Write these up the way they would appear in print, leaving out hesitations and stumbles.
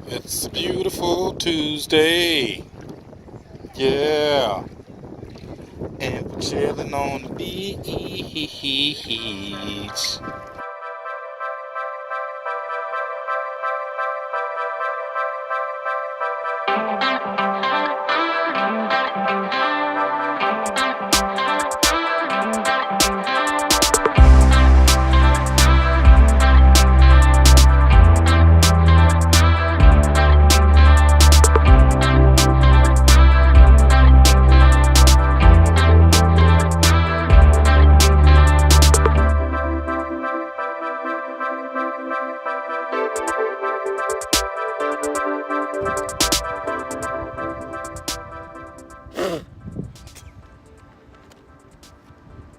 It's a beautiful Tuesday. Yeah. And we're chilling on the beach.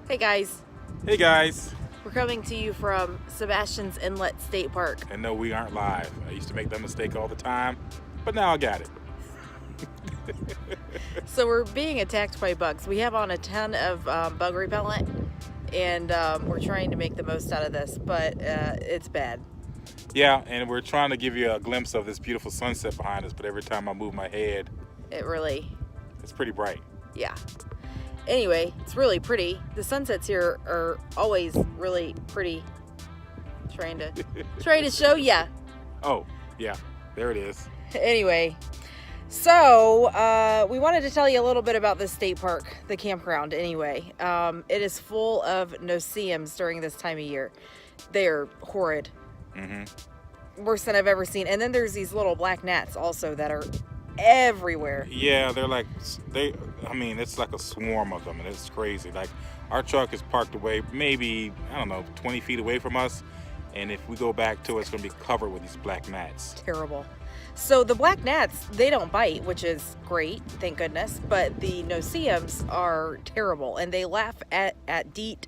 Hey guys, Hey guys. we're coming to you from Sebastian's Inlet State Park. And no, we aren't live. I used to make that mistake all the time, but now I got it. So we're being attacked by bugs. We have on a ton of bug repellent, and we're trying to make the most out of this, but it's bad. Yeah, and we're trying to give you a glimpse of this beautiful sunset behind us, but every time I move my head, It's pretty bright. yeah. Anyway, it's really pretty. The sunsets here are always really pretty. Trying to show ya. Oh, yeah, there it is. Anyway, so we wanted to tell you a little bit about this state park, the campground anyway. It is full of no-see-ums during this time of year. They are horrid. Mm-hmm. Worse than I've ever seen. And then there's these little black gnats also that are everywhere. Yeah, it's like a swarm of them, and it's crazy. Like, our truck is parked away maybe, 20 feet away from us, and if we go back to it, it's going to be covered with these black gnats. Terrible. So the black gnats, they don't bite, which is great, thank goodness, but the no-see-ums are terrible, and they laugh at Deet.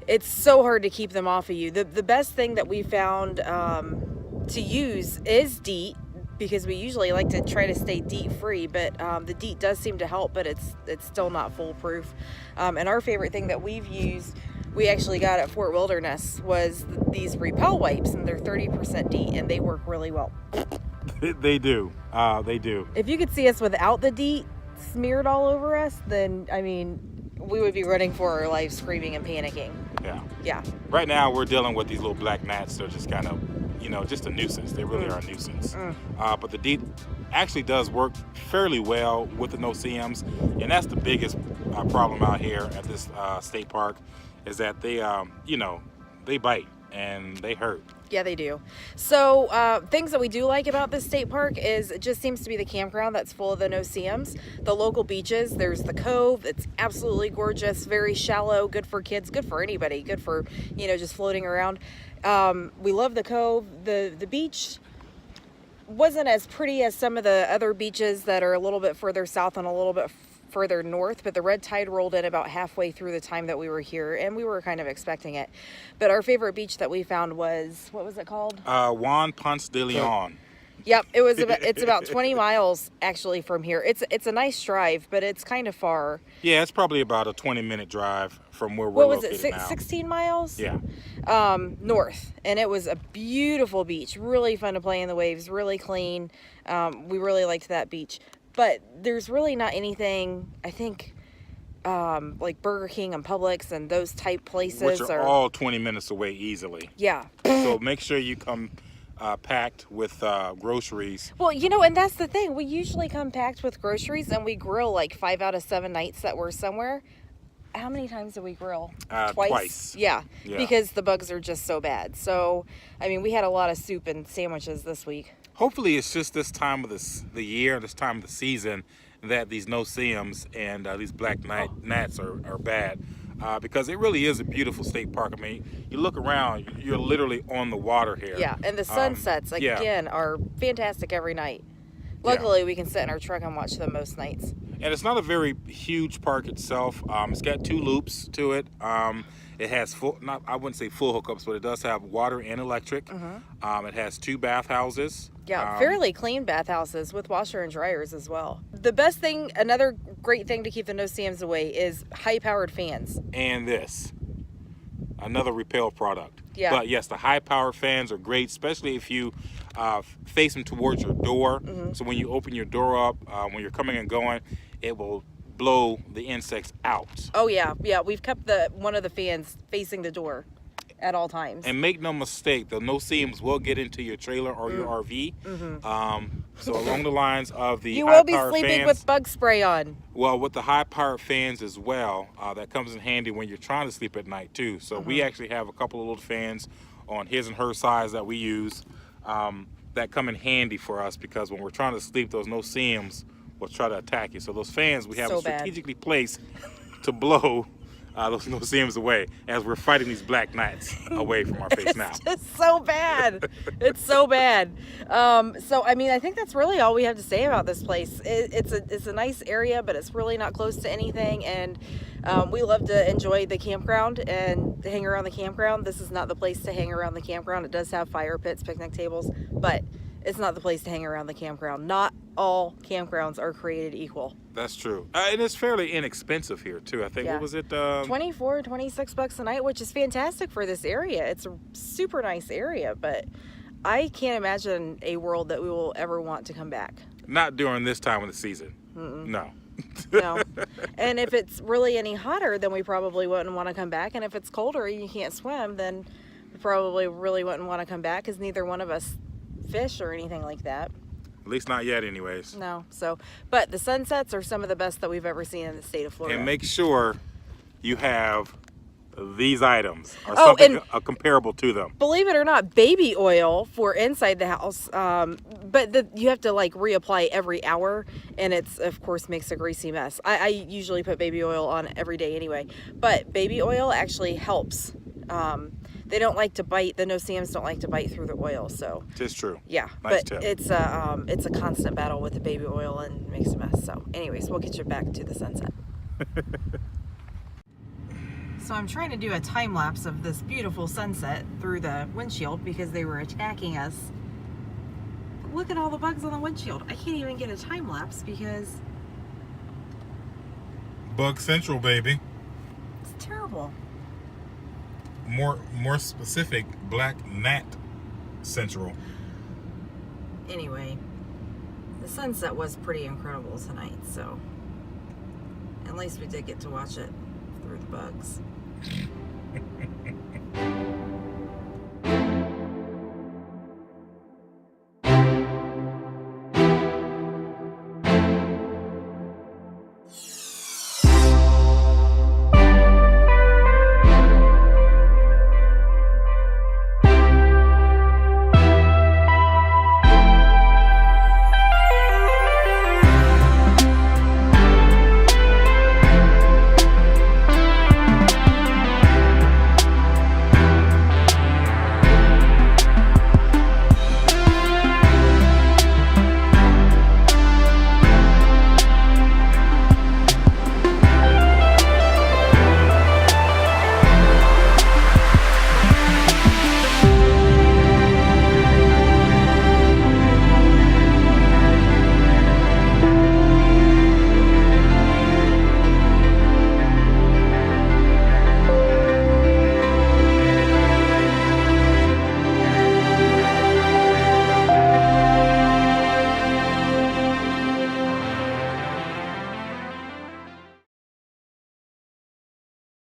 It's so hard to keep them off of you. The best thing that we found to use is Deet, because we usually like to try to stay Deet free, but the Deet does seem to help, but it's still not foolproof. And our favorite thing that we've used, we actually got at Fort Wilderness, was these repel wipes, and they're 30% Deet, and they work really well. They do. They do. If you could see us without the Deet smeared all over us, then we would be running for our lives, screaming and panicking. Yeah. Right now, we're dealing with these little black gnats. They're just kind of, just a nuisance. They really are a nuisance. But the Deet actually does work fairly well with the no-see-ums, and that's the biggest problem out here at this state park, is that they, they bite and they hurt. Yeah, they do. So things that we do like about this state park is it just seems to be the campground that's full of the no-see-ums. The local beaches, there's the cove. It's absolutely gorgeous, very shallow, good for kids, good for anybody, good for, just floating around. We love the cove. The beach wasn't as pretty as some of the other beaches that are a little bit further south and a little bit further north, but the red tide rolled in about halfway through the time that we were here, and we were kind of expecting it. But our favorite beach that we found was, what was it called? Juan, Ponce de Leon. Yep, it's about 20 miles actually from here. It's a nice drive, but it's kind of far. Yeah, it's probably about a 20-minute drive from where we're located now. 16 miles? Yeah. North, and it was a beautiful beach, really fun to play in the waves, really clean. We really liked that beach. But there's really not anything, I think, like Burger King and Publix and those type places. Which are all 20 minutes away easily. Yeah. So make sure you come packed with groceries. Well, and that's the thing. We usually come packed with groceries, and we grill like 5 out of 7 nights that we're somewhere. How many times do we grill? Twice. Yeah, because the bugs are just so bad. So, we had a lot of soup and sandwiches this week. Hopefully it's just this time of the year, this time of the season, that these no-see-ums and these black gnats are bad. Because it really is a beautiful state park. You look around, you're literally on the water here. Yeah, and the sunsets, again, are fantastic every night. Luckily, we can sit in our truck and watch them most nights. And it's not a very huge park itself. It's got 2 loops to it. It has I wouldn't say full hookups, but it does have water and electric. It has 2 bathhouses. Yeah, fairly clean bathhouses with washer and dryers as well. The best thing, another great thing to keep the no-see-ums away is high-powered fans. And this. another repel product. Yeah. But yes, the high power fans are great, especially if you face them towards your door. So when you open your door up, when you're coming and going, it will blow the insects out. Oh yeah, yeah. We've kept one of the fans facing the door at all times. And make no mistake, the no-see-ums will get into your trailer or your RV. So along the lines of the You high will be power sleeping fans, with bug spray on. well, with the high-powered fans as well, that comes in handy when you're trying to sleep at night too. So we actually have a couple of little fans on his and her size that we use that come in handy for us, because when we're trying to sleep, those no-see-ums will try to attack you. So those fans we have So bad. strategically placed to blow those no-see-ums away as we're fighting these black gnats away from our face now. It's so bad. It's so bad. So I mean, I think that's really all we have to say about this place. It's a nice area, but it's really not close to anything, and we love to enjoy the campground and hang around the campground. This is not the place to hang around the campground. It does have fire pits, picnic tables, but it's not the place to hang around the campground. Not all campgrounds are created equal. That's true. And it's fairly inexpensive here too. I think, Yeah. what was it? 24, 26 bucks a night, which is fantastic for this area. It's a super nice area, but I can't imagine a world that we will ever want to come back. Not during this time of the season. No. No. And if it's really any hotter, then we probably wouldn't want to come back. And if it's colder and you can't swim, then we probably really wouldn't want to come back, because neither one of us fish or anything like that. At least not yet anyways. No. So, but the sunsets are some of the best that we've ever seen in the state of Florida. And make sure you have these items or Oh, something and comparable to them. believe it or not, baby oil for inside the house, but you have to like reapply every hour, and it's of course makes a greasy mess. I usually put baby oil on every day anyway, but baby oil actually helps. They don't like to bite. The no-see-ums don't like to bite through the oil, so It's true. yeah. Nice but tip. it's a constant battle with the baby oil and makes a mess. So, anyways, we'll get you back to the sunset. So I'm trying to do a time lapse of this beautiful sunset through the windshield because they were attacking us. Look at all the bugs on the windshield. I can't even get a time lapse because Bug Central, baby. it's terrible. More specific, Black Gnat Central. Anyway, the sunset was pretty incredible tonight, so at least we did get to watch it through the bugs.